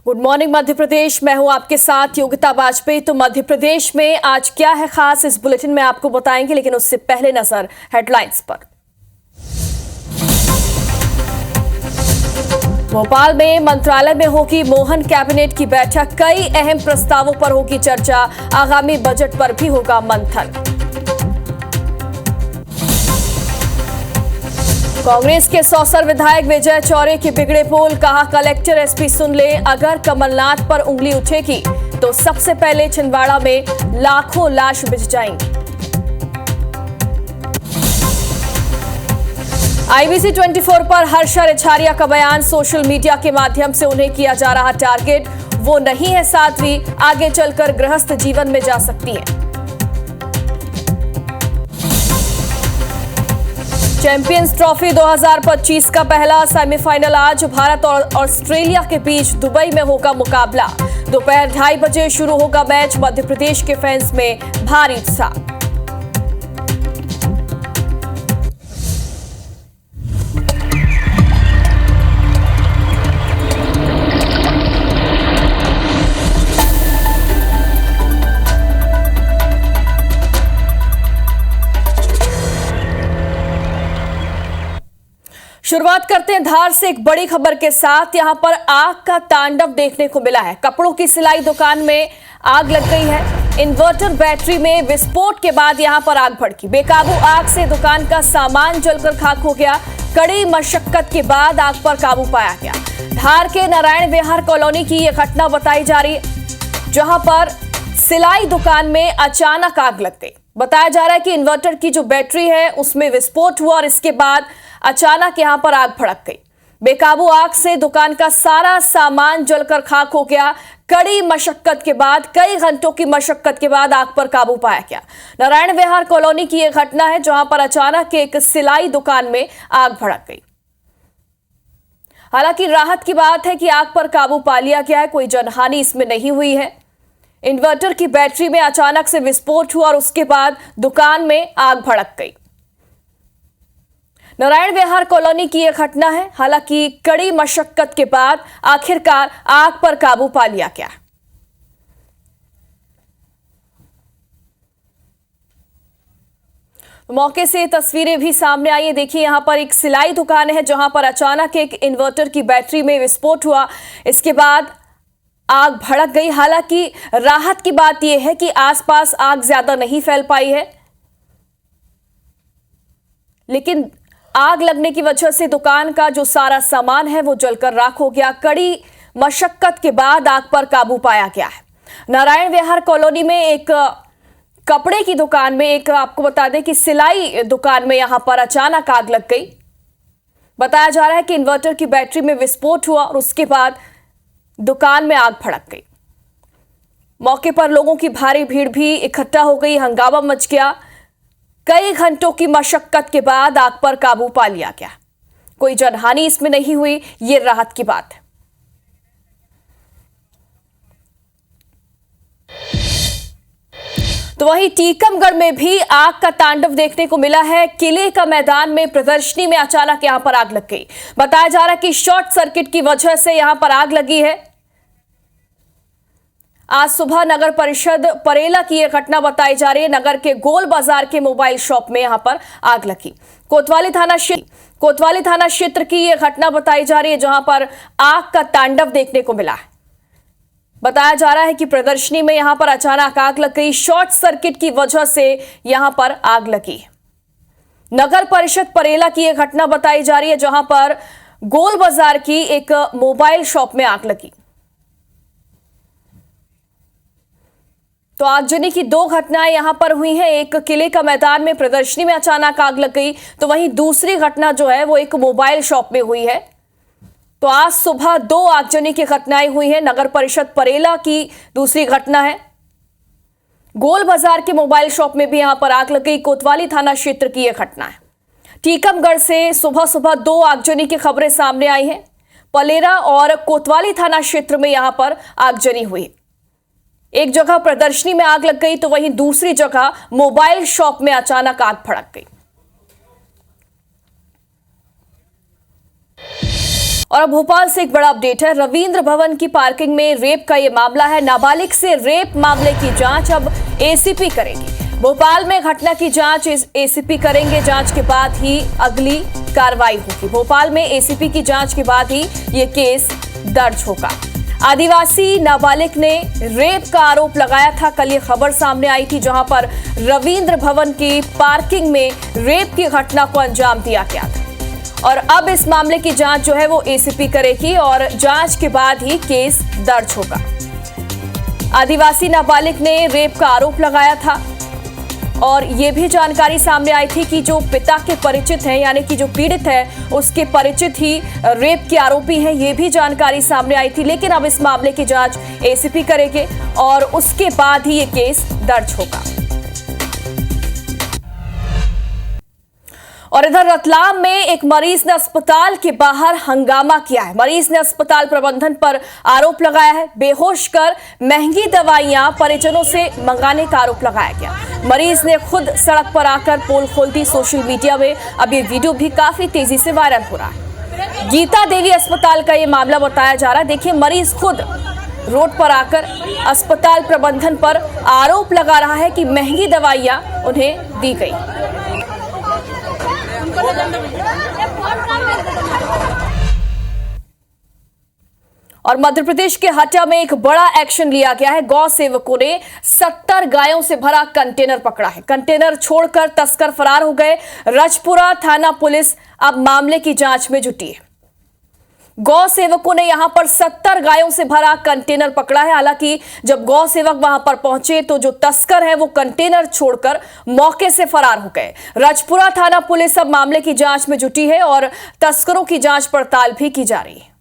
Good morning Madhya Pradesh. मैं हूं आपके साथ योगिता वाजपेयी। तो मध्य प्रदेश में आज क्या है खास, इस बुलेटिन में आपको बताएंगे, लेकिन उससे पहले नजर हेडलाइंस पर। भोपाल में मंत्रालय में होगी मोहन कैबिनेट की बैठक। कई अहम प्रस्तावों पर होगी चर्चा। आगामी बजट पर भी होगा मंथन। कांग्रेस के सौसर विधायक विजय चौरे के बिगड़े पोल। कहा कलेक्टर एसपी सुन ले, अगर कमलनाथ पर उंगली उठेगी तो सबसे पहले छिंदवाड़ा में लाखों लाश बिछ जाएंगी। आईबीसी 24 पर हर्षा रेछारिया का बयान। सोशल मीडिया के माध्यम से उन्हें किया जा रहा टारगेट। वो नहीं है साध्वी, आगे चलकर गृहस्थ जीवन में जा सकती हैं। चैंपियंस ट्रॉफी 2025 का पहला सेमीफाइनल आज। भारत और ऑस्ट्रेलिया के बीच दुबई में होगा मुकाबला। दोपहर 2:30 बजे शुरू होगा मैच। मध्य प्रदेश के फैंस में भारी उत्साह। शुरुआत करते हैं धार से एक बड़ी खबर के साथ। यहां पर आग का तांडव देखने को मिला है। कपड़ों की सिलाई दुकान में आग लग गई है। इन्वर्टर बैटरी में विस्फोट के बाद यहां पर आग भड़की। बेकाबू आग से दुकान का सामान जलकर खाक हो गया। कड़ी मशक्कत के बाद आग पर काबू पाया गया। धार के नारायण विहार कॉलोनी की यह घटना बताई जा रही है, जहां पर सिलाई दुकान में अचानक आग लग गई। बताया जा रहा है कि इन्वर्टर की जो बैटरी है उसमें विस्फोट हुआ और इसके बाद अचानक यहां पर आग भड़क गई। बेकाबू आग से दुकान का सारा सामान जलकर खाक हो गया। कड़ी मशक्कत के बाद, कई घंटों की मशक्कत के बाद आग पर काबू पाया गया। नारायण विहार कॉलोनी की यह घटना है, जहां पर अचानक एक सिलाई दुकान में आग भड़क गई। हालांकि राहत की बात है कि आग पर काबू पा लिया गया है। कोई जनहानि इसमें नहीं हुई है। इन्वर्टर की बैटरी में अचानक से विस्फोट हुआ और उसके बाद दुकान में आग भड़क गई। नारायण विहार कॉलोनी की यह घटना है। हालांकि कड़ी मशक्कत के बाद आखिरकार आग पर काबू पा लिया गया। मौके से तस्वीरें भी सामने आई है। देखिए, यहां पर एक सिलाई दुकान है, जहां पर अचानक एक इन्वर्टर की बैटरी में विस्फोट हुआ। इसके बाद आग भड़क गई। हालांकि राहत की बात यह है कि आसपास आग ज्यादा नहीं फैल पाई है, लेकिन आग लगने की वजह से दुकान का जो सारा सामान है वो जलकर राख हो गया। कड़ी मशक्कत के बाद आग पर काबू पाया गया है। नारायण विहार कॉलोनी में एक कपड़े की दुकान में, एक आपको बता दें कि सिलाई दुकान में यहां पर अचानक आग लग गई। बताया जा रहा है कि इन्वर्टर की बैटरी में विस्फोट हुआ और उसके बाद दुकान में आग भड़क गई। मौके पर लोगों की भारी भीड़ भी इकट्ठा हो गई। हंगामा मच गया। कई घंटों की मशक्कत के बाद आग पर काबू पा लिया गया। कोई जनहानि इसमें नहीं हुई, ये राहत की बात है। तो वहीं टीकमगढ़ में भी आग का तांडव देखने को मिला है। किले का मैदान में प्रदर्शनी में अचानक यहां पर आग लग गई। बताया जा रहा है कि शॉर्ट सर्किट की वजह से यहां पर आग लगी है। आज सुबह नगर परिषद परेला की यह घटना बताई जा रही है। नगर के गोल बाजार के मोबाइल शॉप में यहां पर आग लगी। कोतवाली थाना क्षेत्र की यह घटना बताई जा रही है, जहां पर आग का तांडव देखने को मिला है। बताया जा रहा है कि प्रदर्शनी में यहां पर अचानक आग लग गई। शॉर्ट सर्किट की वजह से यहां पर आग लगी। नगर परिषद परेला की यह घटना बताई जा रही है, जहां पर गोल बाजार की एक मोबाइल शॉप में आग लगी। तो आगजनी की दो घटनाएं यहां पर हुई हैं। एक किले का मैदान में प्रदर्शनी में अचानक आग लग गई, तो वहीं दूसरी घटना जो है वो एक मोबाइल शॉप में हुई है। तो आज सुबह दो आगजनी की घटनाएं हुई हैं। नगर परिषद परेला की दूसरी घटना है। गोल बाजार के मोबाइल शॉप में भी यहां पर आग लग गई। कोतवाली थाना क्षेत्र की यह घटना है। टीकमगढ़ से सुबह सुबह दो आगजनी की खबरें सामने आई हैं। पलेरा और कोतवाली थाना क्षेत्र में यहां पर आगजनी हुई। एक जगह प्रदर्शनी में आग लग गई, तो वहीं दूसरी जगह मोबाइल शॉप में अचानक आग भड़क गई। और अब भोपाल से एक बड़ा अपडेट है। रविंद्र भवन की पार्किंग में रेप का ये मामला है। नाबालिग से रेप मामले की जांच अब एसीपी करेगी। भोपाल में घटना की जांच एसीपी करेंगे। जांच के बाद ही अगली कार्रवाई होगी। भोपाल में एसीपी की जांच के बाद ही ये केस दर्ज होगा। आदिवासी नाबालिग ने रेप का आरोप लगाया था। कल ये खबर सामने आई थी, जहां पर रविंद्र भवन की पार्किंग में रेप की घटना को अंजाम दिया गया था। और अब इस मामले की जांच जो है वो एसीपी करेगी और जांच के बाद ही केस दर्ज होगा। आदिवासी नाबालिग ने रेप का आरोप लगाया था और ये भी जानकारी सामने आई थी कि जो पिता के परिचित हैं, यानी कि जो पीड़ित है उसके परिचित ही रेप के आरोपी हैं, ये भी जानकारी सामने आई थी। लेकिन अब इस मामले की जांच एसीपी करेंगे और उसके बाद ही ये केस दर्ज होगा। और इधर रतलाम में एक मरीज ने अस्पताल के बाहर हंगामा किया है। मरीज ने अस्पताल प्रबंधन पर आरोप लगाया है। बेहोश कर महंगी दवाइयां परिजनों से मंगाने का आरोप लगाया गया। मरीज ने खुद सड़क पर आकर पोल खोल दी। सोशल मीडिया में अब ये वीडियो भी काफी तेजी से वायरल हो रहा है। गीता देवी अस्पताल का ये मामला बताया जा रहा है। देखिए, मरीज खुद रोड पर आकर अस्पताल प्रबंधन पर आरोप लगा रहा है कि महंगी दवाइयां उन्हें दी गई। और मध्य प्रदेश के हटिया में एक बड़ा एक्शन लिया गया है। गौ सेवकों ने 70 गायों से भरा कंटेनर पकड़ा है। कंटेनर छोड़कर तस्कर फरार हो गए। रजपुरा थाना पुलिस अब मामले की जांच में जुटी है। गौ सेवकों ने यहां पर 70 गायों से भरा कंटेनर पकड़ा है। हालांकि जब गौ सेवक वहां पर पहुंचे तो जो तस्कर है वो कंटेनर छोड़कर मौके से फरार हो गए। रजपुरा थाना पुलिस अब मामले की जांच में जुटी है और तस्करों की जांच पड़ताल भी की जा रही है।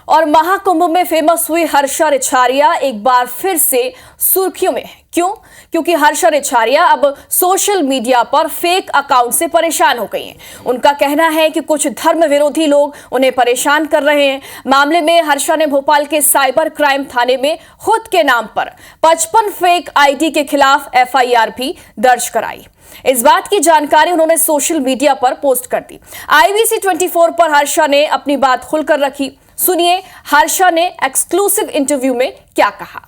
और महाकुंभ में फेमस हुई हर्षा रिछारिया एक बार फिर से सुर्खियों में है। क्यों? क्योंकि हर्षा रिछारिया अब सोशल मीडिया पर फेक अकाउंट से परेशान हो गई हैं। उनका कहना है कि कुछ धर्म विरोधी लोग उन्हें परेशान कर रहे हैं। मामले में हर्षा ने भोपाल के साइबर क्राइम थाने में खुद के नाम पर 55 फेक आईडी के खिलाफ एफआईआर भी दर्ज कराई। इस बात की जानकारी उन्होंने सोशल मीडिया पर पोस्ट कर दी। IBC 24 पर हर्षा ने अपनी बात खुलकर रखी। सुनिए हर्षा ने एक्सक्लूसिव इंटरव्यू में क्या कहा।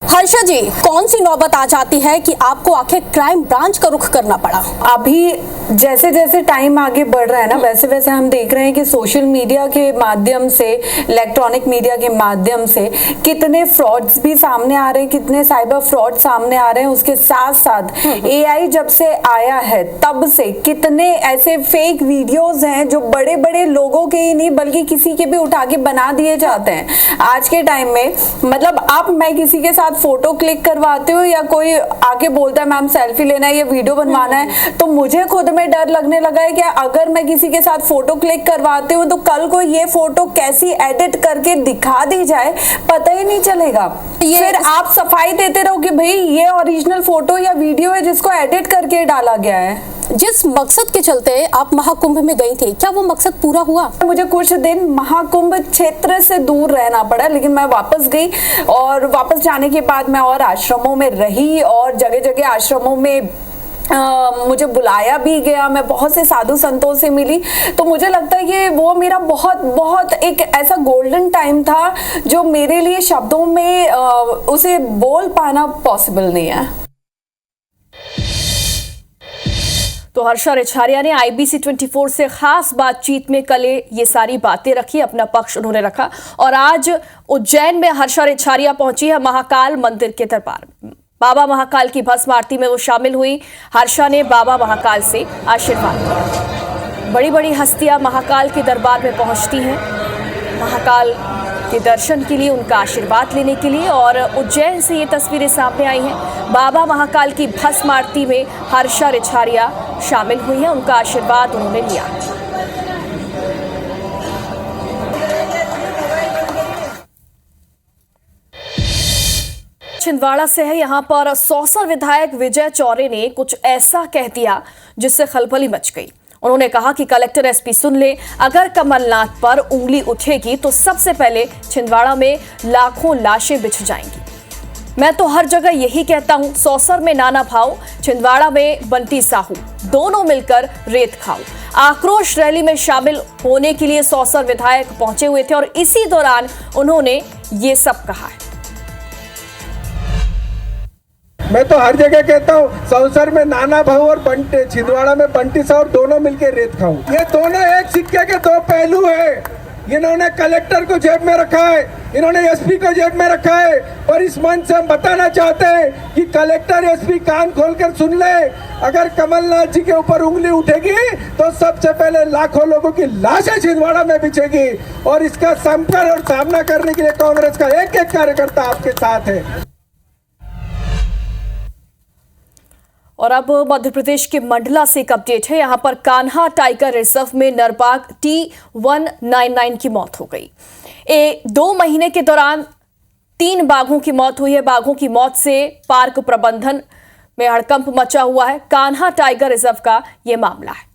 हर्षा जी, कौन सी नौबत आ जाती है कि आपको आखिर क्राइम ब्रांच का रुख करना पड़ा? अभी जैसे जैसे टाइम आगे बढ़ रहा है ना, वैसे वैसे हम देख रहे हैं कि सोशल मीडिया के माध्यम से, इलेक्ट्रॉनिक मीडिया के माध्यम से कितने फ्रॉड्स भी सामने आ रहे हैं, कितने साइबर फ्रॉड सामने आ रहे हैं। उसके साथ साथ AI जब से आया है तब से कितने ऐसे फेक वीडियोस हैं जो बड़े बड़े लोगों के ही नहीं बल्कि किसी के भी उठा के बना दिए जाते हैं। आज के टाइम में मतलब अब मैं किसी के साथ फोटो क्लिक करवाते हो या कोई आके बोलता है मैम सेल्फी लेना है या वीडियो बनवाना है, तो मुझे खुद में डर लगने लगा है कि अगर मैं किसी के साथ फोटो क्लिक करवाते हूँ तो कल को ये फोटो कैसी एडिट करके दिखा दी जाए पता ही नहीं चलेगा। फिर आप सफाई देते रहो कि भाई ये ओरिजिनल फोटो या वीडियो है जिसको एडिट करके डाला गया है। जिस मकसद के चलते आप महाकुंभ में गई थी, क्या वो मकसद पूरा हुआ? मुझे कुछ दिन महाकुंभ क्षेत्र से दूर रहना पड़ा, लेकिन मैं वापस गई और वापस जाने के बाद मैं और आश्रमों में रही और जगह जगह आश्रमों में मुझे बुलाया भी गया। मैं बहुत से साधु संतों से मिली। तो मुझे लगता है कि वो मेरा बहुत बहुत एक ऐसा गोल्डन टाइम था जो मेरे लिए शब्दों में उसे बोल पाना पॉसिबल नहीं है। तो हर्षा रिछारिया ने IBC 24 से खास बातचीत में कल ये सारी बातें रखी, अपना पक्ष उन्होंने रखा। और आज उज्जैन में हर्षा रिछारिया पहुंची है महाकाल मंदिर के दरबार में। बाबा महाकाल की भस्म आरती में वो शामिल हुई। हर्षा ने बाबा महाकाल से आशीर्वाद लिया। बड़ी बड़ी हस्तियां महाकाल के दरबार में पहुंचती हैं महाकाल के दर्शन के लिए, उनका आशीर्वाद लेने के लिए। और उज्जैन से ये तस्वीरें सामने आई हैं। बाबा महाकाल की भस्म आरती में हर्षा रिछारिया शामिल हुई हैं, उनका आशीर्वाद उन्होंने लिया। छिंदवाड़ा से है। यहां पर सौसा विधायक विजय चौरे ने कुछ ऐसा कह दिया जिससे खलबली मच गई। उन्होंने कहा कि कलेक्टर SP सुन ले, अगर कमलनाथ पर उंगली उठेगी तो सबसे पहले छिंदवाड़ा में लाखों लाशें बिछ जाएंगी। मैं तो हर जगह यही कहता हूं, सौसर में नाना भाव, छिंदवाड़ा में बंटी साहू, दोनों मिलकर रेत खाओ। आक्रोश रैली में शामिल होने के लिए सौसर विधायक पहुंचे हुए थे और इसी दौरान उन्होंने ये सब कहा है। मैं तो हर जगह कहता हूँ, सौसर में नाना भाऊ और बंटी, छिंदवाड़ा में बंटी साहू, दोनों मिलकर रेत खाओ। ये दोनों एक सिक्के के दो पहलू है। इन्होंने कलेक्टर को जेब में रखा है, इन्होंने एसपी को जेब में रखा है, और इस मंच से हम बताना चाहते हैं कि कलेक्टर एसपी कान खोलकर सुन ले। अगर कमलनाथ जी के ऊपर उंगली उठेगी तो सबसे पहले लाखों लोगों की लाशें छिंदवाड़ा में बिछेगी, और इसका संपर्क और सामना करने के लिए कांग्रेस का एक एक कार्यकर्ता आपके साथ है। और अब मध्य प्रदेश के मंडला से एक अपडेट है। यहां पर कान्हा टाइगर रिजर्व में नरबाग T199 की मौत हो गई। 2 महीने के दौरान 3 बाघों की मौत हुई है। बाघों की मौत से पार्क प्रबंधन में हड़कंप मचा हुआ है। कान्हा टाइगर रिजर्व का यह मामला है।